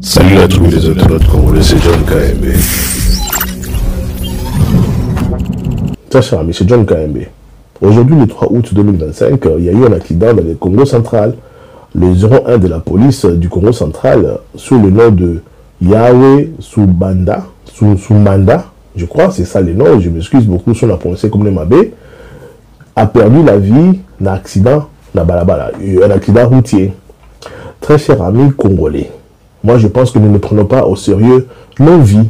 Salut à tous les internautes congolais, c'est John KMB. Très cher ami, c'est John KMB. Aujourd'hui, le 3 août 2025, il y a eu un accident dans le Congo central. Le 01 de la police du Congo central, sous le nom de Yahweh Soumanda, je crois, c'est ça le nom, je m'excuse beaucoup si on a prononcé comme le Mabé, a perdu la vie dans un accident, un accident routier. Très cher ami congolais, moi je pense que nous ne prenons pas au sérieux nos vies.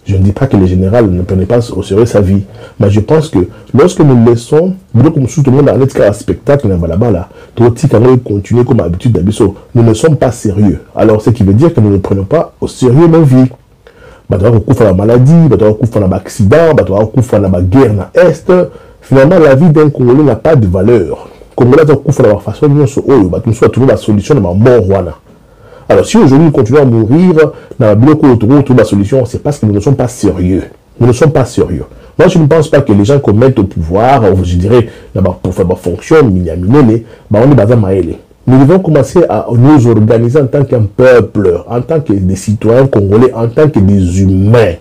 Je ne dis pas que le général ne prenait pas au sérieux sa vie, mais je pense que lorsque nous laissons, comme tout le monde a un spectacle, nous continuer comme habitude d'habitude, nous ne sommes pas sérieux. Alors ce qui veut dire que nous ne prenons pas au sérieux nos vies. La maladie, l'accident, la guerre dans l'Est. Finalement, la vie d'un Congolais n'a pas de valeur. Congolais la façon dont nous soit trouver la solution de ma mort. Alors, si aujourd'hui nous continuons à mourir dans le bloc où on trouve la solution, c'est parce que nous ne sommes pas sérieux. Nous ne sommes pas sérieux. Moi, je ne pense pas que les gens qu'on met au pouvoir, je dirais, pour faire ma fonction, on est basé maëlé. Nous devons commencer à nous organiser en tant qu'un peuple, en tant que des citoyens congolais, en tant que des humains.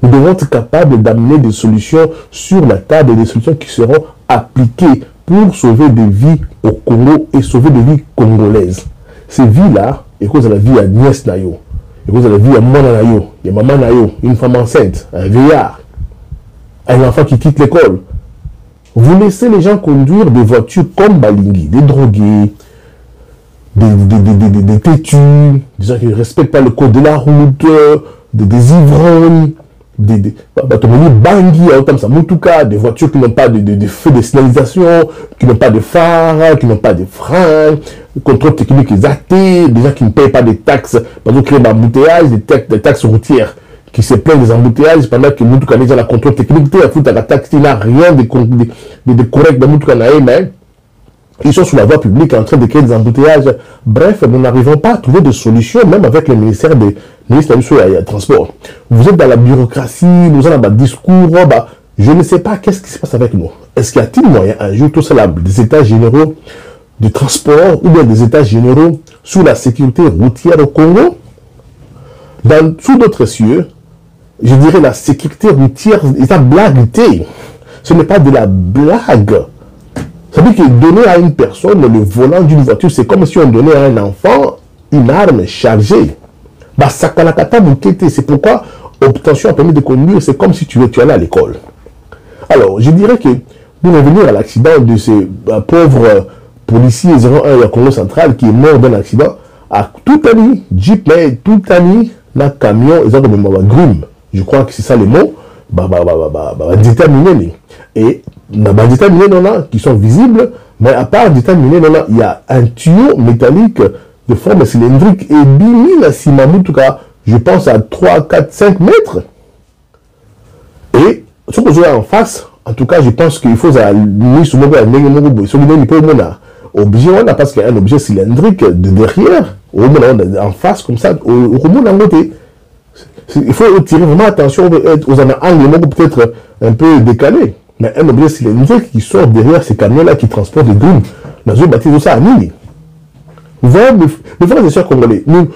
Nous devons être capables d'amener des solutions sur la table et des solutions qui seront appliquées pour sauver des vies au Congo et sauver des vies congolaises. Ces vies-là, et cause de la vie à nièce nayo, et cause de la vie à mona nayo, et maman nayo, une femme enceinte, un vieillard, un enfant qui quitte l'école. Vous laissez les gens conduire des voitures comme Balingi, des drogués, des têtus, des gens qui ne respectent pas le code de la route, des ivrognes, des voitures qui n'ont pas de feux de signalisation, qui n'ont pas de phares, qui n'ont pas de freins, contrôle technique exaté, des gens qui ne payent pas de taxes, par exemple, créer des embouteillages, des taxes routières, qui se plaignent des embouteillages pendant que Moutouka n'est pas la contrôle technique, la taxe, il n'a rien de correct dans Moutouka mais ils sont sur la voie publique en train de créer des embouteillages. Bref, nous n'arrivons pas à trouver de solution, même avec le ministère des Transports. Vous êtes dans la bureaucratie, nous avons un discours, je ne sais pas qu'est-ce qui se passe avec nous. Est-ce qu'il y a-t-il moyen un jour, tout ça, des états généraux du transport ou bien des états généraux sur la sécurité routière au Congo? Sous d'autres cieux, je dirais la sécurité routière est une blague. Ce n'est pas de la blague. Ça veut dire que donner à une personne le volant d'une voiture, c'est comme si on donnait à un enfant une arme chargée. C'est pourquoi obtention a permis de conduire, c'est comme si tu allais à l'école. Alors, je dirais que pour revenir à l'accident de ce pauvre policier 01 à Congo central qui est mort d'un accident, à tout ami, Jeep, mais tout ami, le camion, ils ont comme groom. Je crois que c'est ça le mot, déterminé. Et déterminé, qui sont visibles, mais à part déterminé, il y a un tuyau métallique de forme cylindrique et bimine à Simamoutuka, je pense à 3, 4, 5 mètres. Et ce que je vois en face, en tout cas, je pense qu'il faut objet, parce qu'il y a un objet cylindrique de derrière, en face, comme ça, au côté. Il faut tirer vraiment attention aux angles peut-être un peu décalés. Mais un objet cylindrique qui sort derrière ces camions-là qui transportent des grumes dans une bâtisse de ça à Nini. Vous voyez, mes frères et sœurs congolais, donc,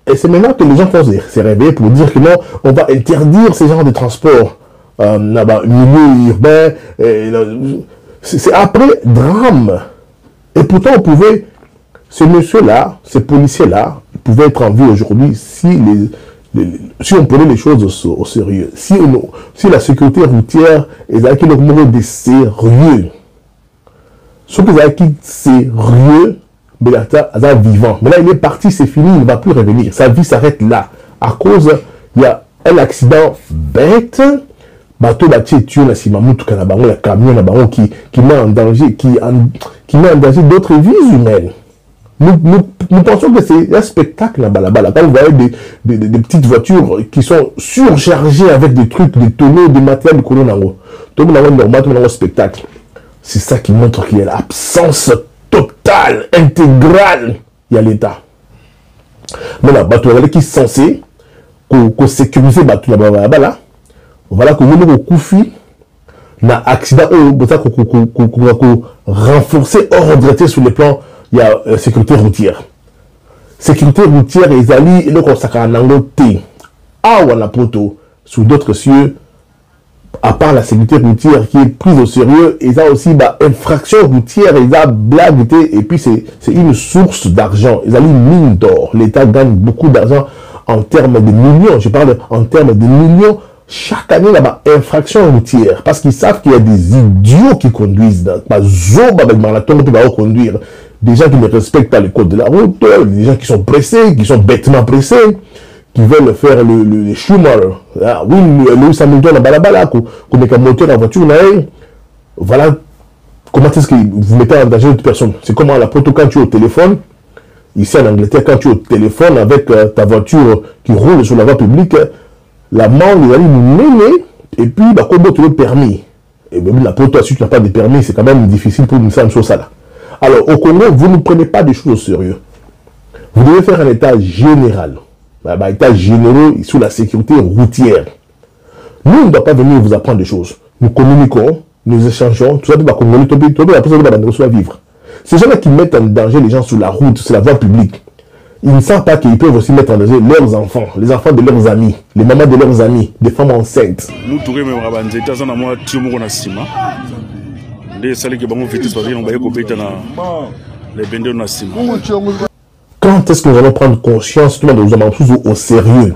et c'est maintenant que les gens vont se réveiller pour dire que non, on va interdire ces genres de transport milieu urbain. C'est après drame. Et pourtant, on pouvait, ce monsieur-là, ce policier-là, pouvait être en vie aujourd'hui si on prenait les choses au sérieux. Si la sécurité routière est avec le mot de sérieux. Ce que c'est sérieux, mais là, vivant. Mais là, il est parti, c'est fini, il ne va plus revenir. Sa vie s'arrête là. À cause, il y a un accident bête. Bateau tué la Simamoutou Kanabaron, il y a camion Nabaron qui met en danger, qui met en danger d'autres vies humaines. Nous pensons que c'est un spectacle là-bas. Quand vous voyez des petites voitures qui sont surchargées avec des trucs, des tonneaux, des matériels de colonaro. Tout le monde normal, tout le monde spectacle. C'est ça qui montre qu'il y a l'absence totale, intégrale, il y a l'État. Mais là, bateau qui est censé sécuriser bateau là-bas, voilà que nous avons koufi na accident renforcer ordre sur le plan il y a sécurité routière. sécurité routière et Zali et le consacré en Angleterre. Ah, ou la poto, sous d'autres cieux, à part la sécurité routière qui est prise au sérieux, et ça aussi, bah, infraction routière, et ça, blague, et puis c'est une source d'argent. Ils ont une mine d'or. L'État gagne beaucoup d'argent en termes de millions. Je parle en termes de millions. Chaque année, là-bas, infraction routière. Parce qu'ils savent qu'il y a des idiots qui conduisent. Pas zob avec marathon qui va conduire. Des gens qui ne respectent pas les codes de la route. Des gens qui sont pressés, qui sont bêtement pressés. Qui veulent faire le Schumacher. Ah, oui, le Hamilton, la balabala, qu'on met un moteur en voiture, voilà comment est-ce que vous mettez en danger d'autres personnes. C'est comme à la proto quand tu es au téléphone, ici en Angleterre, quand tu es au téléphone avec ta voiture qui roule sur la voie publique, la main, les allez nous mener, et puis, bah, comment tu le permis. Et même la proto, si tu n'as pas de permis, c'est quand même difficile pour nous faire ça là. Alors, au Congo, vous ne prenez pas des choses au sérieux. Vous devez faire un état général. État généraux sur la sécurité routière. Nous, on ne doit pas venir vous apprendre des choses. Nous communiquons, nous échangeons, tout ça, tout va vivre. Ces gens-là qui mettent en danger les gens sur la route, sur la voie publique, ils ne savent pas qu'ils peuvent aussi mettre en danger leurs enfants, les enfants de leurs amis, les mamans de leurs amis, des femmes enceintes. Nous tourons même à Banzé, t'as un amour, tu m'as dit, Sima. Les salés qui vont faire des on va y couper les bendés de Sima. Quand est-ce que nous allons prendre conscience, tout le monde nous avons tous au sérieux?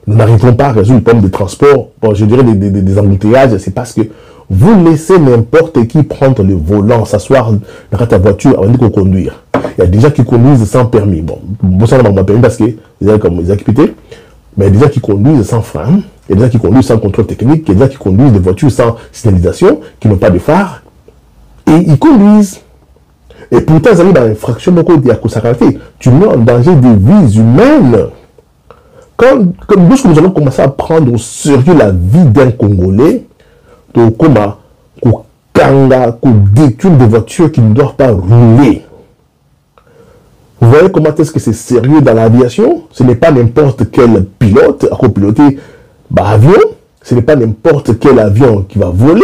Nous n'arriverons pas à résoudre le problème de transport, bon, je dirais des embouteillages, c'est parce que vous laissez n'importe qui prendre le volant, s'asseoir dans ta voiture avant de conduire. Il y a des gens qui conduisent sans permis. Bon, ça n'a pas permis parce qu'ils ont comme ils activités, mais il y a des gens qui conduisent sans frein, il y a des gens qui conduisent sans contrôle technique, il y a des gens qui conduisent des voitures sans signalisation, qui n'ont pas de phare, et ils conduisent. Et pourtant, ils arrivent dans l'infraction beaucoup de Yakusarate. Tu mets en danger des vies humaines. Lorsque nous allons commencer à prendre au sérieux la vie d'un Congolais, donc comment détruire des voitures qui ne doivent pas rouler. Vous voyez comment est-ce que c'est sérieux dans l'aviation? Ce n'est pas n'importe quel pilote à copiloter avion. Ce n'est pas n'importe quel avion qui va voler.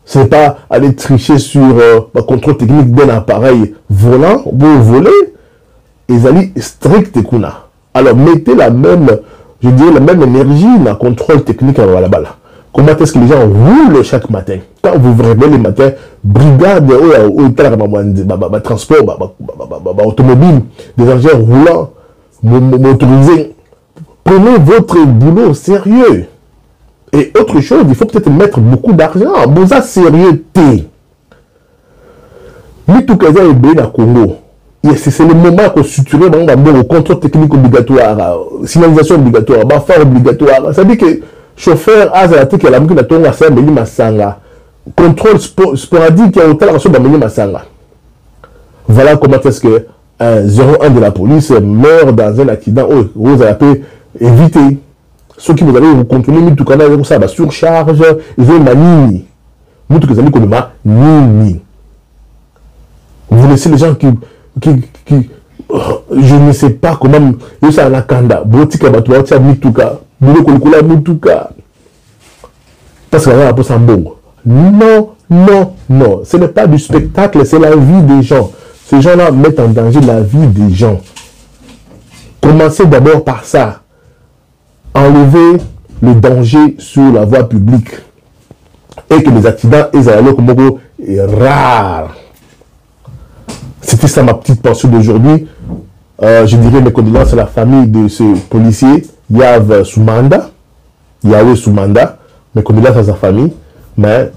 Ce n'est pas aller tricher sur le contrôle technique d'un appareil volant pour voler. Ils allaient strict. Alors mettez la même, je dirais, la même énergie dans le contrôle technique à la balle. Comment est-ce que les gens roulent chaque matin? Quand vous vous réveillez le matin, brigade transport, automobile, des engins roulants, motorisés, prenez votre boulot au sérieux. Et autre chose, il faut peut-être mettre beaucoup d'argent. Vous êtes sérieux. Mais tout cas, il y a Congo. C'est le moment qu'on suturer au contrôle technique obligatoire, signalisation obligatoire, phare obligatoire. Ça veut dire que chauffeur a la tête qui a la mouille de tonga ça meni masanga. Contrôle sporadique qui a autant la raison de meni masanga. Voilà comment est-ce que un 01 de la police meurt dans un accident. Oh, vous avez pu éviter. Ceux qui vous allez vous contrôler, tout canal ça, surcharge, ils ont une manie. Nous, tous les amis, comme nini. Vous laissez les gens qui je ne sais pas comment, ils sont à la kanda, botika, batuatia, mituka, boulokolokola, mutuka. Parce qu'on a un peu sans bon. Non, non, non. Ce n'est pas du spectacle, c'est la vie des gens. Ces gens-là mettent en danger la vie des gens. Commencez d'abord par ça. Enlever le danger sur la voie publique et que les accidents est rare. C'était ça ma petite pensée d'aujourd'hui. Je dirais mes condoléances à la famille de ce policier Yav Soumanda, Yahweh Soumanda, mes condoléances à sa famille. Mais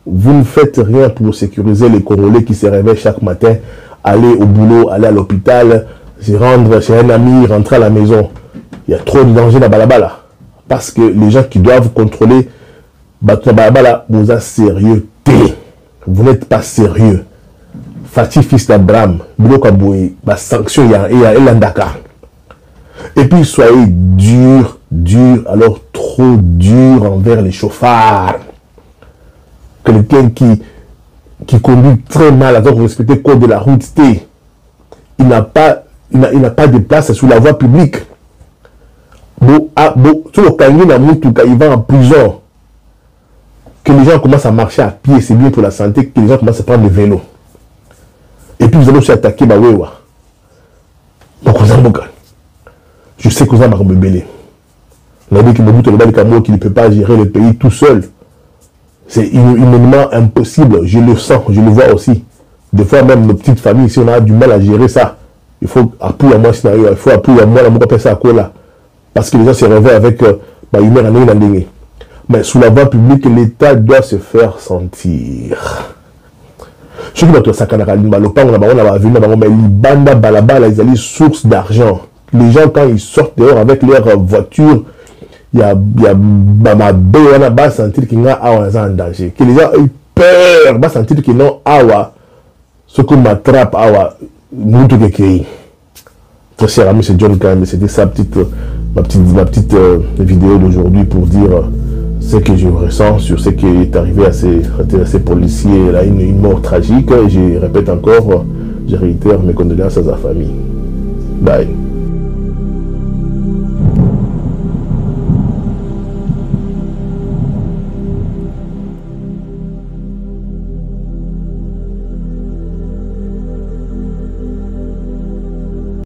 vous ne faites rien pour sécuriser les Congolais qui se réveillent chaque matin, aller au boulot, aller à l'hôpital, se rendre chez un ami, rentrer à la maison. Il y a trop de danger dans Balabala. Parce que les gens qui doivent contrôler Balabala, vous êtes sérieux. Vous n'êtes pas sérieux. Fatih fils d'Abraham, la sanction, il y a Elandaka. Et puis soyez dur, alors trop dur envers les chauffards. Quelqu'un qui conduit très mal, alors respecter le code de la route, il n'a pas de place sur la voie publique. Sur le Kangi, il va en prison. Que les gens commencent à marcher à pied, c'est bien pour la santé, que les gens commencent à prendre le vélo. Et puis vous allez aussi attaquer Bawewa. Je sais que vous avez un bébé. Il a dit que Mobutu qu'il ne peut pas gérer le pays tout seul. C'est humainement impossible. Je le sens, je le vois aussi. Des fois, même nos petites familles, si on a du mal à gérer ça, il faut appuyer à moi scénario, il faut appuyer à moi la mouka ça à là. Parce que les gens se réveillent avec une humeur en ligne. Mais sous la voie publique, l'État doit se faire sentir. Je dis que ça a source d'argent. Les gens, quand ils sortent dehors avec leur voiture, il y a ma sentir qu'il y a un danger. Que les gens aient peur, sentir qu'ils n'ont pas ce qu'on m'attrape, très cher ami, c'est John Kayembe. C'était ça ma petite vidéo d'aujourd'hui pour dire ce que je ressens sur ce qui est arrivé à ces policiers. Là, une mort tragique. Je répète encore, je réitère mes condoléances à sa famille. Bye.